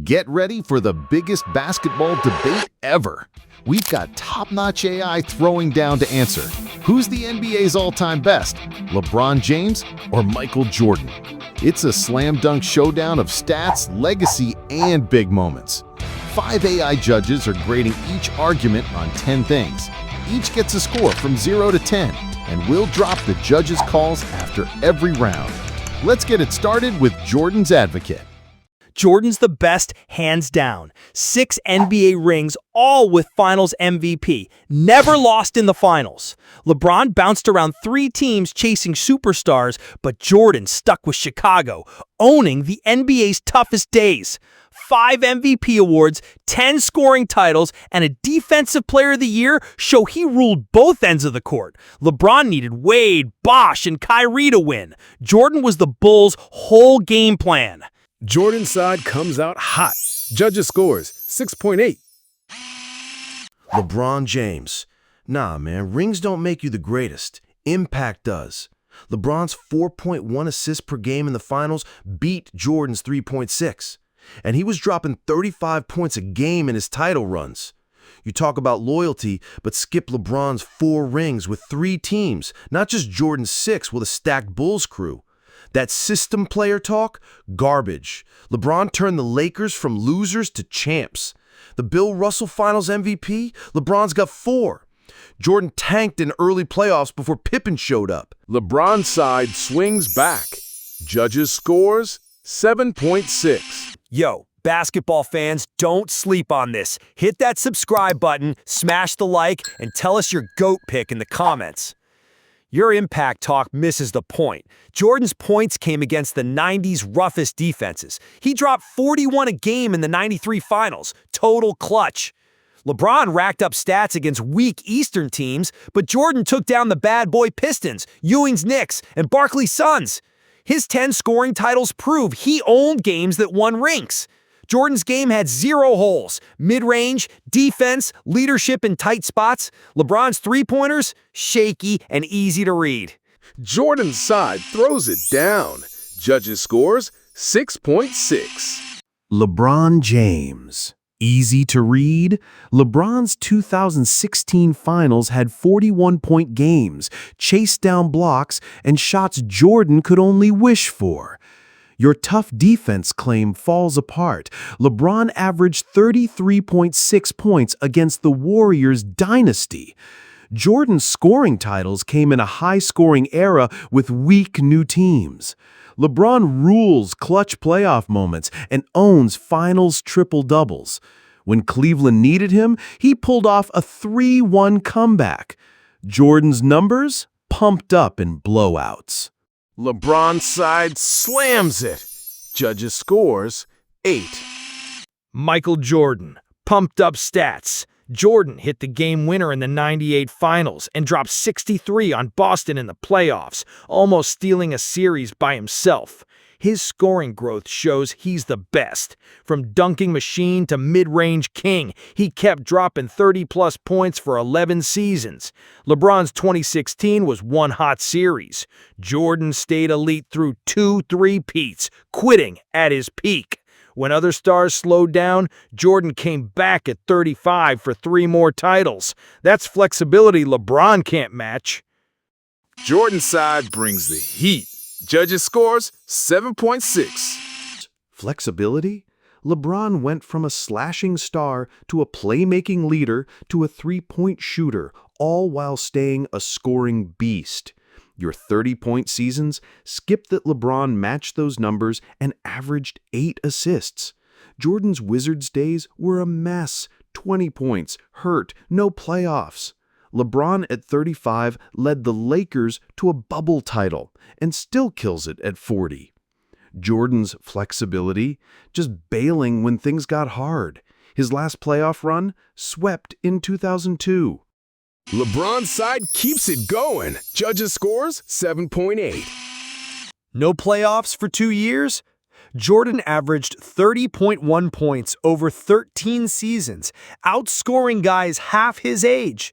Get ready for the biggest basketball debate ever. We've got top-notch AI throwing down to answer. Who's the NBA's all-time best? LeBron James or Michael Jordan? It's a slam dunk showdown of stats, legacy, and big moments. 5 AI judges are grading each argument on 10 things. Each gets a score from 0 to 10, and we'll drop the judges' calls after every round. Let's get it started with Jordan's advocate. Jordan's the best, hands down. 6 NBA rings, all with Finals MVP. Never lost in the Finals. LeBron bounced around 3 teams chasing superstars, but Jordan stuck with Chicago, owning the NBA's toughest days. 5 MVP awards, 10 scoring titles, and a Defensive Player of the Year show he ruled both ends of the court. LeBron needed Wade, Bosh, and Kyrie to win. Jordan was the Bulls' whole game plan. Jordan's side comes out hot. Judges scores 6.8. LeBron James. Nah, man, rings don't make you the greatest. Impact does. LeBron's 4.1 assists per game in the finals beat Jordan's 3.6. And he was dropping 35 points a game in his title runs. You talk about loyalty, but skip LeBron's 4 rings with 3 teams, not just Jordan's 6 with a stacked Bulls crew. That system player talk? Garbage. LeBron turned the Lakers from losers to champs. The Bill Russell Finals MVP? LeBron's got 4. Jordan tanked in early playoffs before Pippen showed up. LeBron's side swings back. Judges scores 7.6. Yo, basketball fans, don't sleep on this. Hit that subscribe button, smash the like, and tell us your GOAT pick in the comments. Your impact talk misses the point. Jordan's points came against the 90s roughest defenses. He dropped 41 a game in the 93 finals. Total clutch. LeBron racked up stats against weak Eastern teams, but Jordan took down the bad boy Pistons, Ewing's Knicks, and Barkley's Suns. His 10 scoring titles prove he owned games that won rings. Jordan's game had 0 holes, mid-range, defense, leadership in tight spots. LeBron's three-pointers, shaky and easy to read. Jordan's side throws it down. Judges scores 6.6. LeBron James. Easy to read? LeBron's 2016 finals had 41-point games, chased down blocks, and shots Jordan could only wish for. Your tough defense claim falls apart. LeBron averaged 33.6 points against the Warriors' dynasty. Jordan's scoring titles came in a high-scoring era with weak new teams. LeBron rules clutch playoff moments and owns finals triple-doubles. When Cleveland needed him, he pulled off a 3-1 comeback. Jordan's numbers pumped up in blowouts. LeBron's side slams it. Judges scores 8. Michael Jordan. Pumped up stats. Jordan hit the game winner in the 98 finals and dropped 63 on Boston in the playoffs, almost stealing a series by himself. His scoring growth shows he's the best. From dunking machine to mid-range king, he kept dropping 30-plus points for 11 seasons. LeBron's 2016 was one hot series. Jordan stayed elite through 2 three-peats, quitting at his peak. When other stars slowed down, Jordan came back at 35 for 3 more titles. That's flexibility LeBron can't match. Jordan's side brings the heat. Judges scores 7.6. Flexibility? LeBron went from a slashing star to a playmaking leader to a 3-point shooter, all while staying a scoring beast. Your 30-point seasons, skip that LeBron matched those numbers and averaged 8 assists. Jordan's Wizards days were a mess. 20 points, hurt, no playoffs. LeBron at 35 led the Lakers to a bubble title and still kills it at 40. Jordan's flexibility, just bailing when things got hard. His last playoff run, swept in 2002. LeBron's side keeps it going. Judges scores 7.8. No playoffs for 2 years? Jordan averaged 30.1 points over 13 seasons, outscoring guys half his age.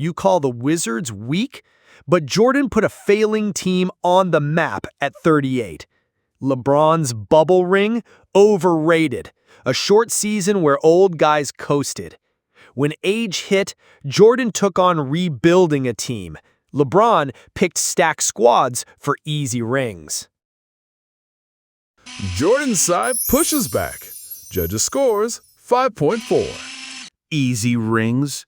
You call the Wizards weak? But Jordan put a failing team on the map at 38. LeBron's bubble ring? Overrated. a short season where old guys coasted. When age hit, Jordan took on rebuilding a team. LeBron picked stacked squads for easy rings. Jordan's side pushes back. Judges scores 5.4. Easy rings.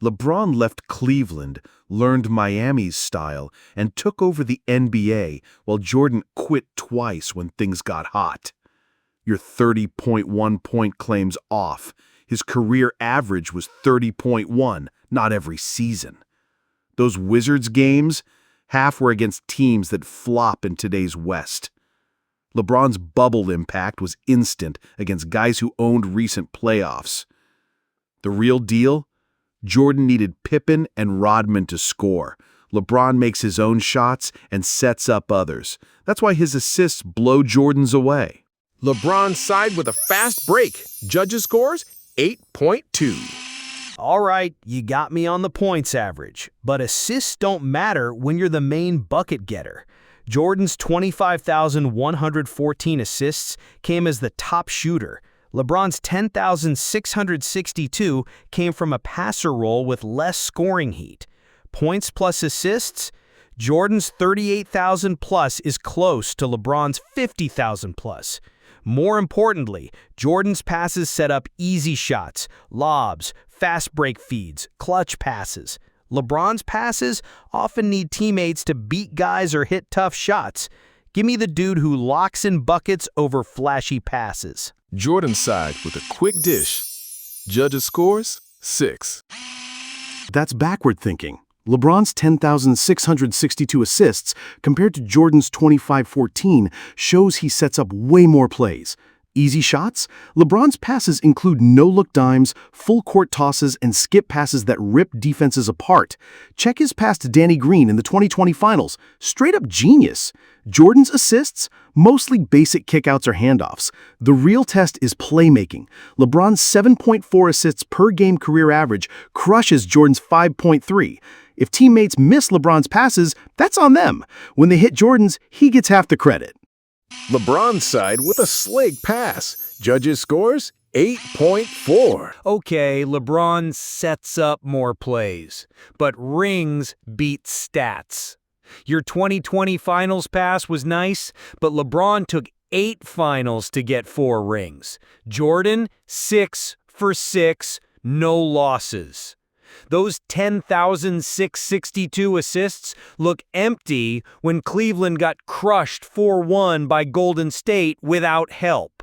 LeBron left Cleveland, learned Miami's style, and took over the NBA, while Jordan quit twice when things got hot. Your 30.1 point claim's off. His career average was 30.1, not every season. Those Wizards games, half were against teams that flop in today's West. LeBron's bubble impact was instant against guys who owned recent playoffs. The real deal? Jordan needed Pippen and Rodman to score. LeBron makes his own shots and sets up others. That's why his assists blow Jordan's away. LeBron's side with a fast break. Judges scores 8.2. All right, you got me on the points average, but assists don't matter when you're the main bucket getter. Jordan's 25,114 assists came as the top shooter. LeBron's 10,662 came from a passer role with less scoring heat. Points plus assists, Jordan's 38,000 plus is close to LeBron's 50,000 plus. More importantly, Jordan's passes set up easy shots, lobs, fast break feeds, clutch passes. LeBron's passes often need teammates to beat guys or hit tough shots. Give me the dude who locks in buckets over flashy passes. Jordan's side with a quick dish. Judges scores 6. That's backward thinking. LeBron's 10,662 assists compared to Jordan's 2,514 shows he sets up way more plays. Easy shots? LeBron's passes include no-look dimes, full-court tosses, and skip passes that rip defenses apart. Check his pass to Danny Green in the 2020 Finals. Straight-up genius. Jordan's assists? Mostly basic kickouts or handoffs. The real test is playmaking. LeBron's 7.4 assists per game career average crushes Jordan's 5.3. If teammates miss LeBron's passes, that's on them. When they hit Jordan's, he gets half the credit. LeBron's side with a slick pass. Judges scores 8.4. Okay, LeBron sets up more plays, but rings beat stats. Your 2020 Finals pass was nice, but LeBron took 8 finals to get 4 rings. Jordan, 6 for 6, no losses. Those 10,662 assists look empty when Cleveland got crushed 4-1 by Golden State without help.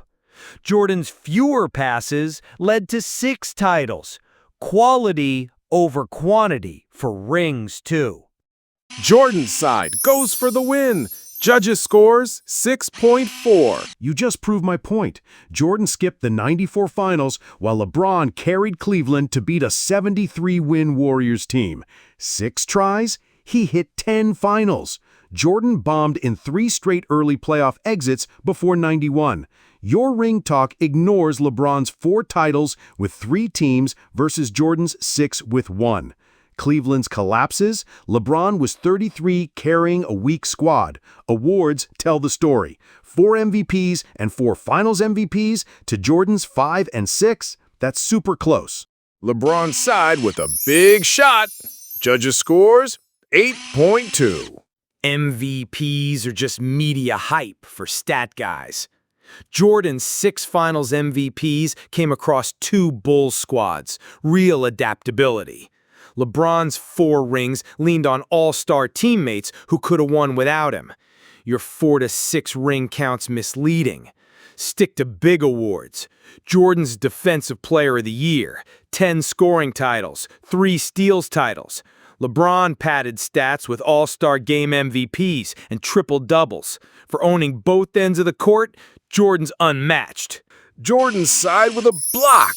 Jordan's fewer passes led to 6 titles. Quality over quantity for rings, too. Jordan's side goes for the win. Judges scores 6.4. You just proved my point. Jordan skipped the 94 finals while LeBron carried Cleveland to beat a 73-win Warriors team. 6 tries, he hit 10 finals. Jordan bombed in 3 straight early playoff exits before 91. Your ring talk ignores LeBron's 4 titles with 3 teams versus Jordan's 6 with 1. Cleveland's collapses, LeBron was 33 carrying a weak squad. Awards tell the story. 4 MVPs and 4 Finals MVPs to Jordan's 5 and 6. That's super close. LeBron's side with a big shot. Judges scores 8.2. MVPs are just media hype for stat guys. Jordan's 6 Finals MVPs came across 2 Bulls squads. Real adaptability. LeBron's 4 rings leaned on all-star teammates who could have won without him. Your 4 to 6 ring count's misleading. Stick to big awards. Jordan's Defensive Player of the Year, 10 scoring titles, 3 steals titles. LeBron padded stats with All-Star Game MVPs and triple-doubles. For owning both ends of the court, Jordan's unmatched. Jordan's side with a block.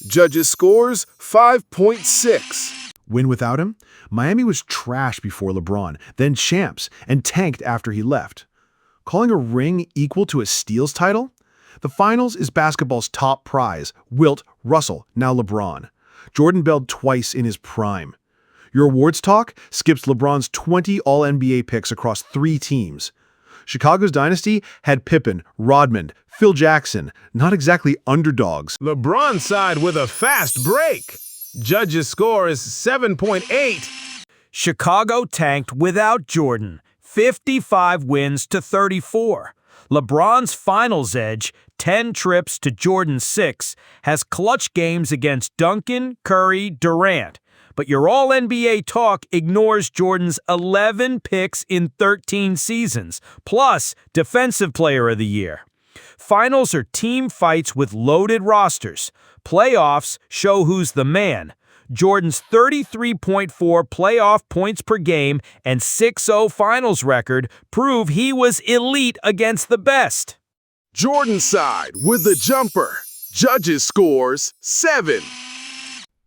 Judges scores 5.6. Win without him? Miami was trash before LeBron, then champs, and tanked after he left. Calling a ring equal to a steals title? The Finals is basketball's top prize. Wilt, Russell, now LeBron. Jordan bailed twice in his prime. Your awards talk skips LeBron's 20 All-NBA picks across 3 teams. Chicago's dynasty had Pippen, Rodman, Phil Jackson, not exactly underdogs. LeBron's side with a fast break. Judges' score is 7.8. Chicago tanked without Jordan, 55 wins to 34. LeBron's finals edge, 10 trips to Jordan's 6, has clutch games against Duncan, Curry, Durant. But your All-NBA talk ignores Jordan's 11 picks in 13 seasons, plus Defensive Player of the Year. Finals are team fights with loaded rosters. Playoffs show who's the man. Jordan's 33.4 playoff points per game and 6-0 finals record prove he was elite against the best. Jordan's side with the jumper. Judges' scores 7.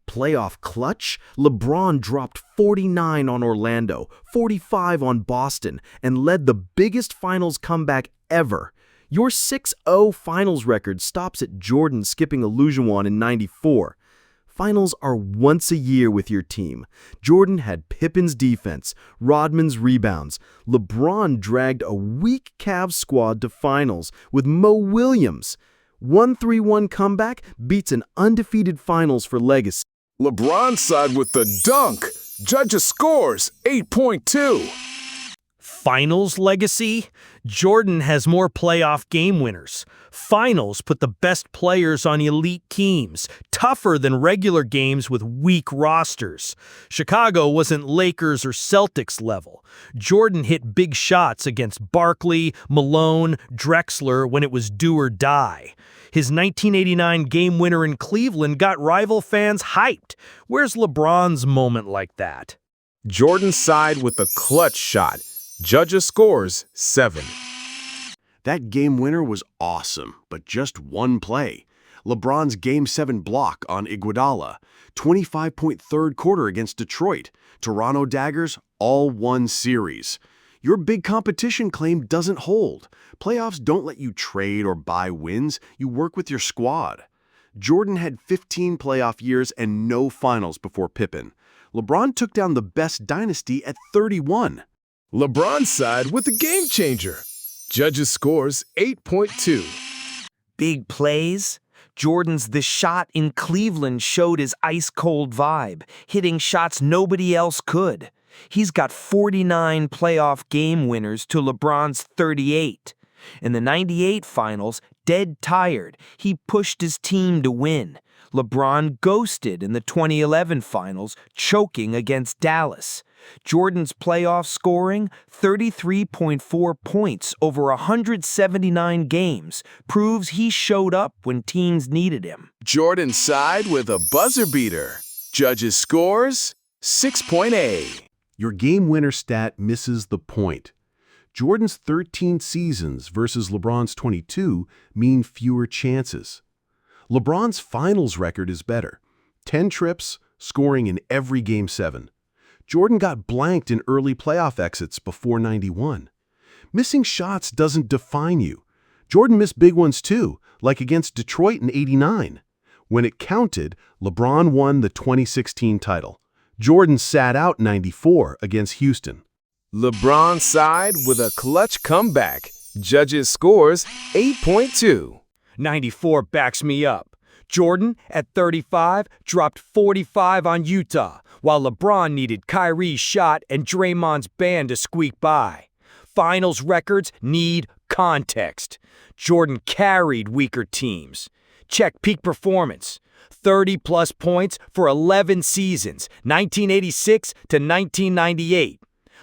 Playoff clutch, LeBron dropped 49 on Orlando, 45 on Boston, and led the biggest finals comeback ever. Your 6-0 finals record stops at Jordan skipping Olajuwon in '94. Finals are once a year with your team. Jordan had Pippen's defense, Rodman's rebounds. LeBron dragged a weak Cavs squad to finals with Mo Williams. 1-3-1 comeback beats an undefeated finals for legacy. LeBron's side with the dunk. Judges' scores 8.2. Finals legacy? Jordan has more playoff game winners. Finals put the best players on elite teams, tougher than regular games with weak rosters. Chicago wasn't Lakers or Celtics level. Jordan hit big shots against Barkley, Malone, Drexler when it was do or die. His 1989 game winner in Cleveland got rival fans hyped. Where's LeBron's moment like that? Jordan's side with the clutch shot. Judges' scores 7. That game winner was awesome, but just one play. LeBron's Game 7 block on Iguodala, 25-point third quarter against Detroit, Toronto Daggers, all one series. Your big competition claim doesn't hold. Playoffs don't let you trade or buy wins. You work with your squad. Jordan had 15 playoff years and no finals before Pippen. LeBron took down the best dynasty at 31. LeBron's side with the game changer. Judges' scores 8.2. Big plays? Jordan's The Shot in Cleveland showed his ice-cold vibe, hitting shots nobody else could. He's got 49 playoff game winners to LeBron's 38. In the '98 finals, dead tired, he pushed his team to win. LeBron ghosted in the 2011 finals, choking against Dallas. Jordan's playoff scoring, 33.4 points over 179 games, proves he showed up when teams needed him. Jordan's side with a buzzer beater. Judges' scores 6.8. Your game winner stat misses the point. Jordan's 13 seasons versus LeBron's 22 mean fewer chances. LeBron's finals record is better. 10 trips, scoring in every Game 7. Jordan got blanked in early playoff exits before '91. Missing shots doesn't define you. Jordan missed big ones too, like against Detroit in '89. When it counted, LeBron won the 2016 title. Jordan sat out '94 against Houston. LeBron's side with a clutch comeback. Judges' scores 8.2. '94 backs me up. Jordan, at 35, dropped 45 on Utah, while LeBron needed Kyrie's shot and Draymond's band to squeak by. Finals records need context. Jordan carried weaker teams. Check peak performance. 30-plus points for 11 seasons, 1986 to 1998.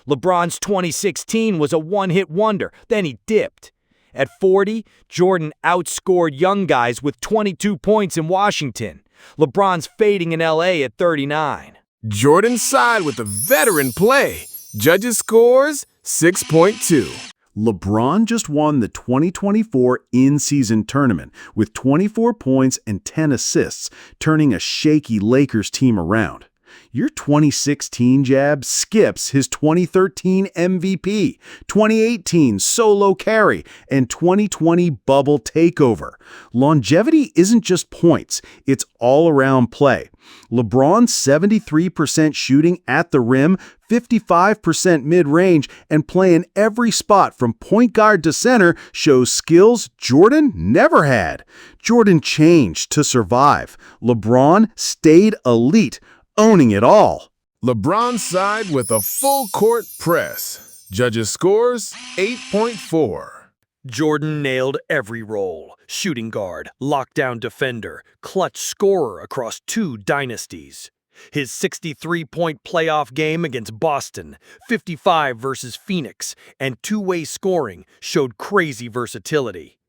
LeBron's 2016 was a one-hit wonder, then he dipped. At 40, Jordan outscored young guys with 22 points in Washington. LeBron's fading in LA at 39. Jordan's side with the veteran play. Judges' scores 6.2. LeBron just won the 2024 in-season tournament with 24 points and 10 assists, turning a shaky Lakers team around. Your 2016 jab skips his 2013 MVP, 2018 solo carry, and 2020 bubble takeover. Longevity isn't just points, it's all-around play. LeBron's 73% shooting at the rim, 55% mid-range, and playing every spot from point guard to center shows skills Jordan never had. Jordan changed to survive. LeBron stayed elite, owning it all. LeBron's side with a full court press. Judges scores 8.4. Jordan nailed every role. Shooting guard, lockdown defender, clutch scorer across 2 dynasties. His 63-point playoff game against Boston, 55 versus Phoenix, and two-way scoring showed crazy versatility.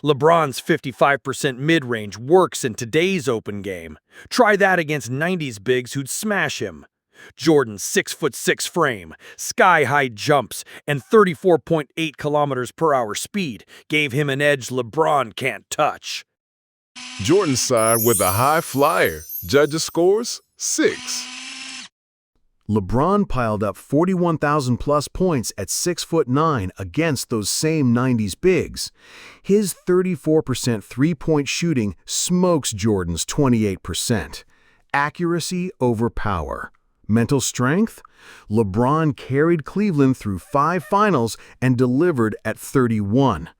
LeBron's 55% mid-range works in today's open game. Try that against 90s bigs who'd smash him. Jordan's 6'6" frame, sky-high jumps, and 34.8 km/h speed gave him an edge LeBron can't touch. Jordan's side with a high flyer. Judges scores 6. LeBron piled up 41,000-plus points at 6'9" against those same 90s bigs. His 34% three-point shooting smokes Jordan's 28%. Accuracy over power. Mental strength? LeBron carried Cleveland through 5 finals and delivered at 31.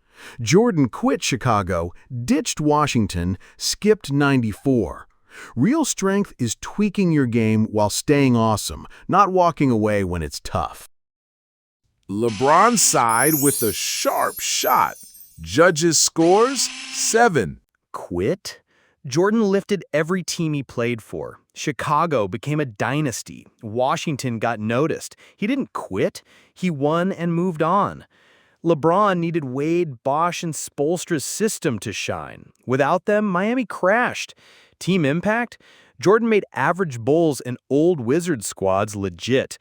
Jordan quit Chicago, ditched Washington, skipped 94. Real strength is tweaking your game while staying awesome, not walking away when it's tough. LeBron's side with a sharp shot. Judges scores 7. Quit? Jordan lifted every team he played for. Chicago became a dynasty. Washington got noticed. He didn't quit. He won and moved on. LeBron needed Wade, Bosch, and Spoelstra's system to shine. Without them, Miami crashed. Team impact? Jordan made average Bulls and old Wizards squads legit.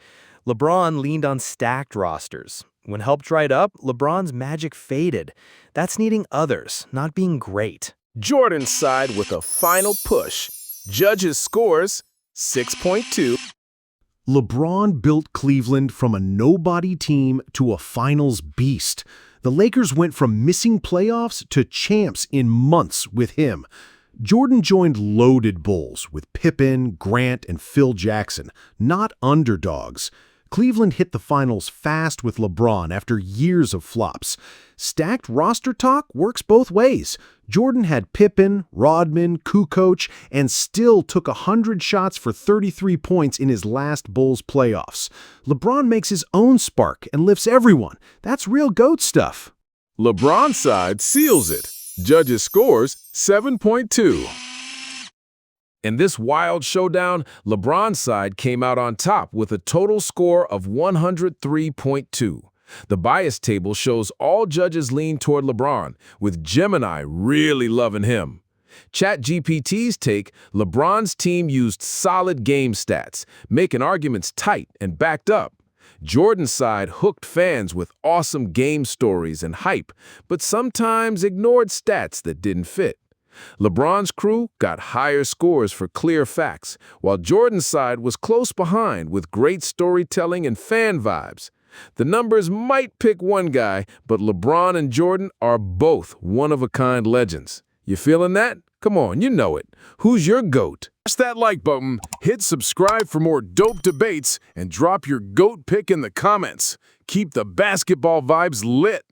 LeBron leaned on stacked rosters. When help dried up, LeBron's magic faded. That's needing others, not being great. Jordan's side with a final push. Judges scores 6.2. LeBron built Cleveland from a nobody team to a finals beast. The Lakers went from missing playoffs to champs in months with him. Jordan joined loaded Bulls with Pippen, Grant, and Phil Jackson, not underdogs. Cleveland hit the finals fast with LeBron after years of flops. Stacked roster talk works both ways. Jordan had Pippen, Rodman, Kukoc, and still took 100 shots for 33 points in his last Bulls playoffs. LeBron makes his own spark and lifts everyone. That's real GOAT stuff. LeBron's side seals it. Judges scores 7.2. In this wild showdown, LeBron's side came out on top with a total score of 103.2. The bias table shows all judges lean toward LeBron, with Gemini really loving him. ChatGPT's take, LeBron's team used solid game stats, making arguments tight and backed up. Jordan's side hooked fans with awesome game stories and hype, but sometimes ignored stats that didn't fit. LeBron's crew got higher scores for clear facts, while Jordan's side was close behind with great storytelling and fan vibes. The numbers might pick one guy, but LeBron and Jordan are both one-of-a-kind legends. You feeling that? Come on, you know it. Who's your GOAT? Smash that like button, hit subscribe for more dope debates, and drop your GOAT pick in the comments. Keep the basketball vibes lit.